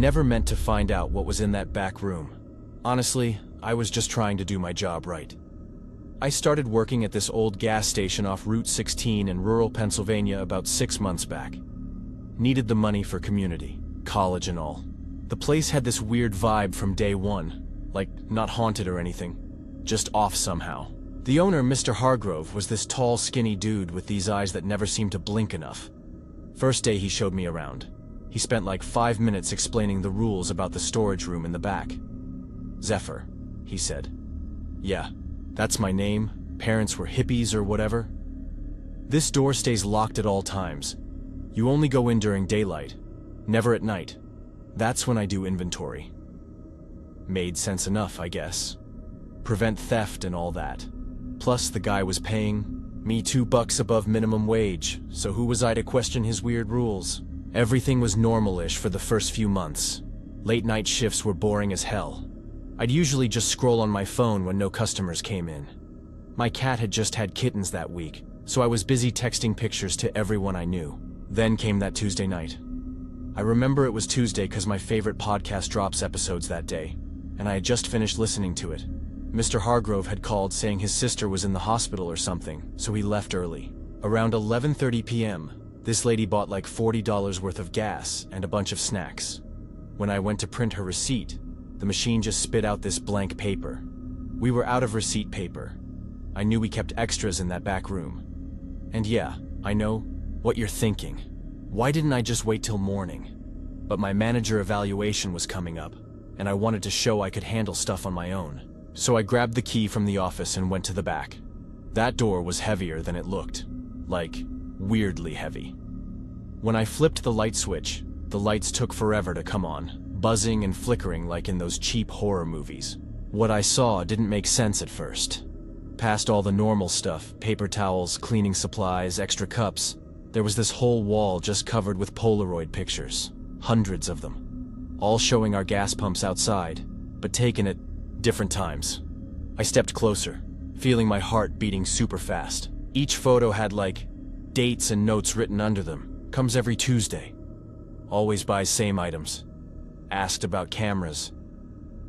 never meant to find out what was in that back room. Honestly, I was just trying to do my job right. I started working at this old gas station off Route 16 in rural Pennsylvania about 6 months back. Needed the money for community, college and all. The place had this weird vibe from day one, like not haunted or anything, just off somehow. The owner, Mr. Hargrove, was this tall, skinny dude with these eyes that never seemed to blink enough. First day he showed me around. He spent like 5 minutes explaining the rules about the storage room in the back. Zephyr, he said. Yeah, that's my name. Parents were hippies or whatever. This door stays locked at all times. You only go in during daylight, never at night. That's when I do inventory. Made sense enough, I guess. Prevent theft and all that. Plus, the guy was paying me $2 above minimum wage, so who was I to question his weird rules? Everything was normal-ish for the first few months. Late-night shifts were boring as hell. I'd usually just scroll on my phone when no customers came in. My cat had just had kittens that week, so I was busy texting pictures to everyone I knew. Then came that Tuesday night. I remember it was Tuesday because my favorite podcast drops episodes that day, and I had just finished listening to it. Mr. Hargrove had called saying his sister was in the hospital or something, so he left early. Around 11:30 p.m., this lady bought like $40 worth of gas and a bunch of snacks. When I went to print her receipt, the machine just spit out this blank paper. We were out of receipt paper. I knew we kept extras in that back room. And yeah, I know what you're thinking. Why didn't I just wait till morning? But my manager evaluation was coming up, and I wanted to show I could handle stuff on my own. So I grabbed the key from the office and went to the back. That door was heavier than it looked. Like, weirdly heavy. When I flipped the light switch, the lights took forever to come on, buzzing and flickering like in those cheap horror movies. What I saw didn't make sense at first. Past all the normal stuff, paper towels, cleaning supplies, extra cups, there was this whole wall just covered with Polaroid pictures. Hundreds of them. All showing our gas pumps outside, but taken at different times. I stepped closer, feeling my heart beating super fast. Each photo had like dates and notes written under them. Comes every Tuesday. Always buys same items. Asked about cameras.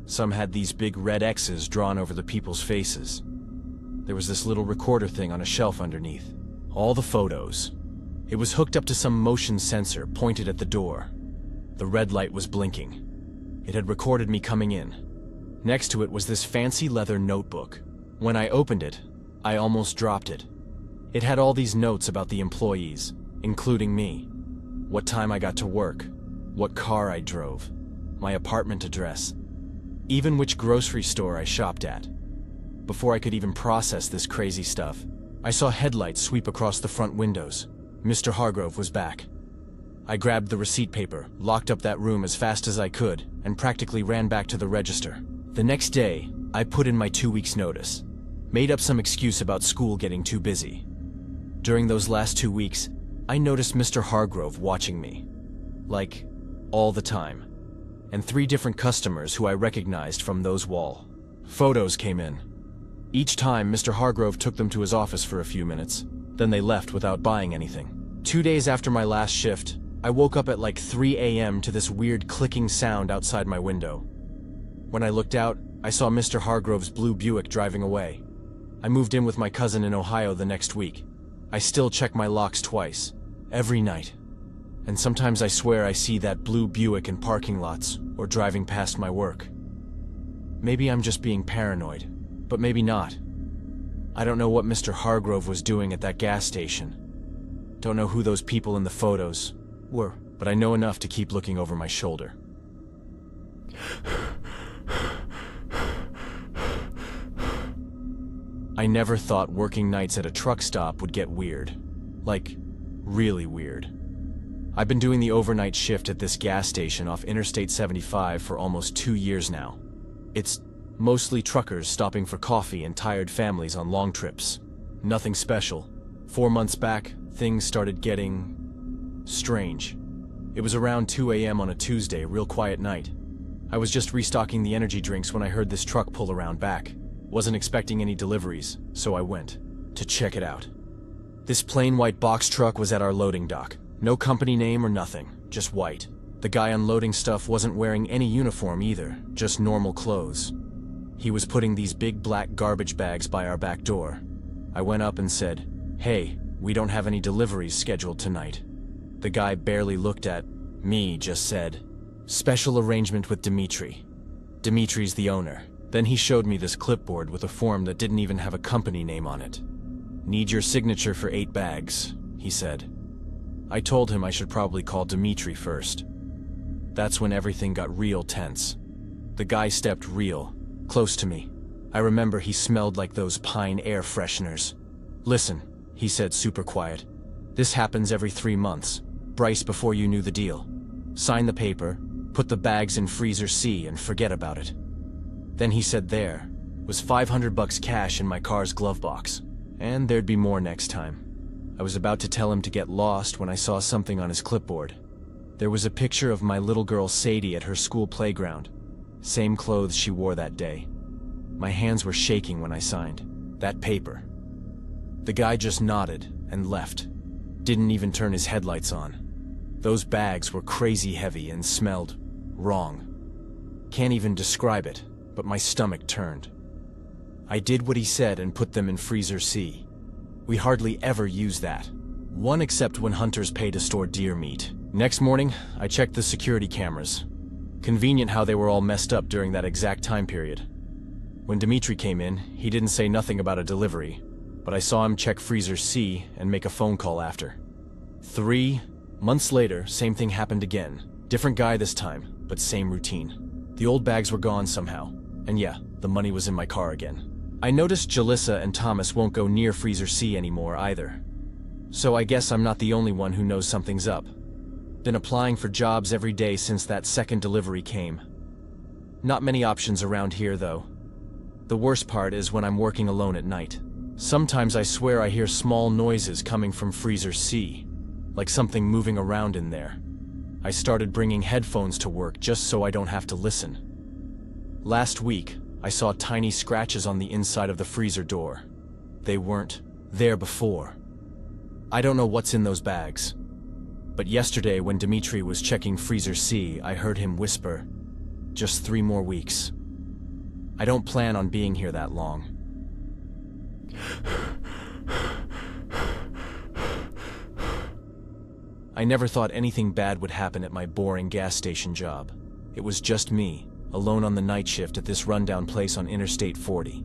Some had these big red X's drawn over the people's faces. There was this little recorder thing on a shelf underneath. All the photos. It was hooked up to some motion sensor pointed at the door. The red light was blinking. It had recorded me coming in. Next to it was this fancy leather notebook. When I opened it, I almost dropped it. It had all these notes about the employees, including me. What time I got to work, what car I drove, my apartment address, even which grocery store I shopped at. Before I could even process this crazy stuff, I saw headlights sweep across the front windows. Mr. Hargrove was back. I grabbed the receipt paper, locked up that room as fast as I could, and practically ran back to the register. The next day, I put in my 2 weeks' notice. Made up some excuse about school getting too busy. During those last 2 weeks, I noticed Mr. Hargrove watching me. Like, all the time. And 3 different customers who I recognized from those wall photos came in. Each time, Mr. Hargrove took them to his office for a few minutes. Then they left without buying anything. 2 days after my last shift, I woke up at like 3 a.m. to this weird clicking sound outside my window. When I looked out, I saw Mr. Hargrove's blue Buick driving away. I moved in with my cousin in Ohio the next week. I still check my locks twice, every night. And sometimes I swear I see that blue Buick in parking lots or driving past my work. Maybe I'm just being paranoid, but maybe not. I don't know what Mr. Hargrove was doing at that gas station. Don't know who those people in the photos were, but I know enough to keep looking over my shoulder. I never thought working nights at a truck stop would get weird. Like, really weird. I've been doing the overnight shift at this gas station off Interstate 75 for almost 2 years now. It's mostly truckers stopping for coffee and tired families on long trips. Nothing special. 4 months back, things started getting strange. It was around 2 a.m. on a Tuesday, real quiet night. I was just restocking the energy drinks when I heard this truck pull around back. Wasn't expecting any deliveries, so I went to check it out. This plain white box truck was at our loading dock. No company name or nothing, just white. The guy unloading stuff wasn't wearing any uniform either, just normal clothes. He was putting these big black garbage bags by our back door. I went up and said, "Hey, we don't have any deliveries scheduled tonight." The guy barely looked at me, just said, "Special arrangement with Dimitri. Dimitri's the owner." Then he showed me this clipboard with a form that didn't even have a company name on it. "Need your signature for 8 bags, he said. I told him I should probably call Dimitri first. That's when everything got real tense. The guy stepped real close to me. I remember he smelled like those pine air fresheners. "Listen," he said super quiet. "This happens every 3 months. Bryce, before you knew the deal. Sign the paper, put the bags in freezer C and forget about it." Then he said there was $500 cash in my car's glove box, and there'd be more next time. I was about to tell him to get lost when I saw something on his clipboard. There was a picture of my little girl Sadie at her school playground. Same clothes she wore that day. My hands were shaking when I signed that paper. The guy just nodded and left. Didn't even turn his headlights on. Those bags were crazy heavy and smelled wrong. Can't even describe it, but my stomach turned. I did what he said and put them in freezer C. We hardly ever use that. One except when hunters pay to store deer meat. Next morning, I checked the security cameras. Convenient how they were all messed up during that exact time period. When Dimitri came in, he didn't say nothing about a delivery, but I saw him check freezer C and make a phone call after. 3 months later, same thing happened again. Different guy this time, but same routine. The old bags were gone somehow, and yeah, the money was in my car again. I noticed Jalissa and Thomas won't go near freezer C anymore either. So I guess I'm not the only one who knows something's up. Been applying for jobs every day since that second delivery came. Not many options around here though. The worst part is when I'm working alone at night. Sometimes I swear I hear small noises coming from freezer C, like something moving around in there. I started bringing headphones to work just so I don't have to listen. Last week, I saw tiny scratches on the inside of the freezer door. They weren't there before. I don't know what's in those bags. But yesterday when Dimitri was checking freezer C, I heard him whisper, "Just 3 more weeks." I don't plan on being here that long. I never thought anything bad would happen at my boring gas station job. It was just me, alone on the night shift at this rundown place on Interstate 40.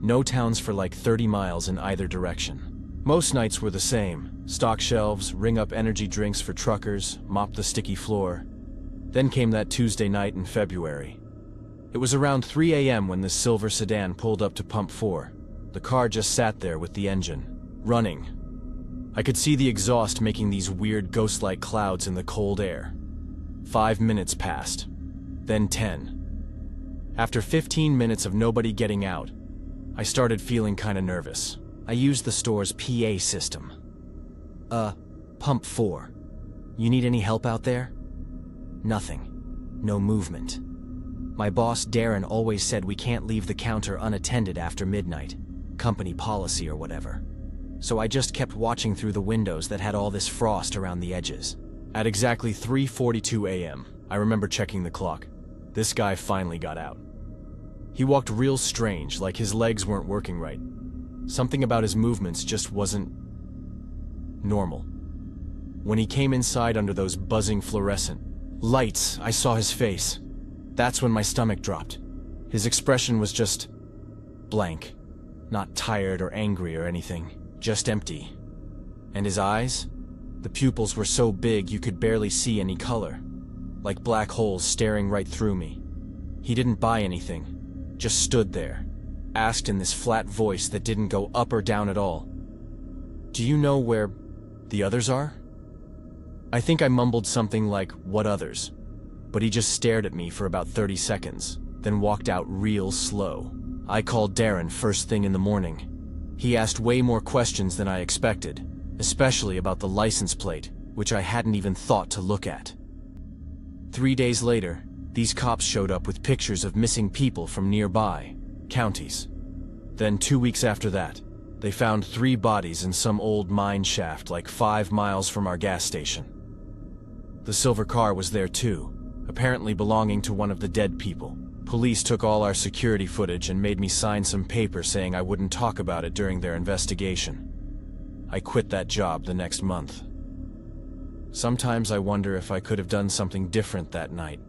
No towns for like 30 miles in either direction. Most nights were the same. Stock shelves, ring up energy drinks for truckers, mop the sticky floor. Then came that Tuesday night in February. It was around 3 a.m. when the silver sedan pulled up to pump 4. The car just sat there with the engine running. I could see the exhaust making these weird ghost-like clouds in the cold air. 5 minutes passed, then 10. After 15 minutes of nobody getting out, I started feeling kinda nervous. I used the store's PA system. Pump 4. You need any help out there? Nothing. No movement. My boss Darren always said we can't leave the counter unattended after midnight. Company policy or whatever. So I just kept watching through the windows that had all this frost around the edges. At exactly 3:42 a.m., I remember checking the clock. This guy finally got out. He walked real strange, like his legs weren't working right. Something about his movements just wasn't normal. When he came inside under those buzzing fluorescent lights, I saw his face. That's when my stomach dropped. His expression was just blank. Not tired or angry or anything, just empty. And his eyes? The pupils were so big you could barely see any color, like black holes staring right through me. He didn't buy anything, just stood there, asked in this flat voice that didn't go up or down at all, "Do you know where the others are?" I think I mumbled something like, "What others?" But he just stared at me for about 30 seconds, then walked out real slow. I called Darren first thing in the morning. He asked way more questions than I expected, especially about the license plate, which I hadn't even thought to look at. 3 days later, these cops showed up with pictures of missing people from nearby counties. Then 2 weeks after that, they found 3 bodies in some old mine shaft like 5 miles from our gas station. The silver car was there too, apparently belonging to one of the dead people. Police took all our security footage and made me sign some paper saying I wouldn't talk about it during their investigation. I quit that job the next month. Sometimes I wonder if I could have done something different that night.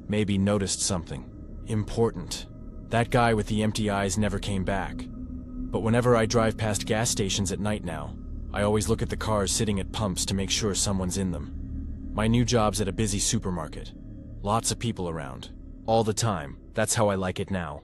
Maybe noticed something important. That guy with the empty eyes never came back. But whenever I drive past gas stations at night now, I always look at the cars sitting at pumps to make sure someone's in them. My new job's at a busy supermarket. Lots of people around. All the time. That's how I like it now.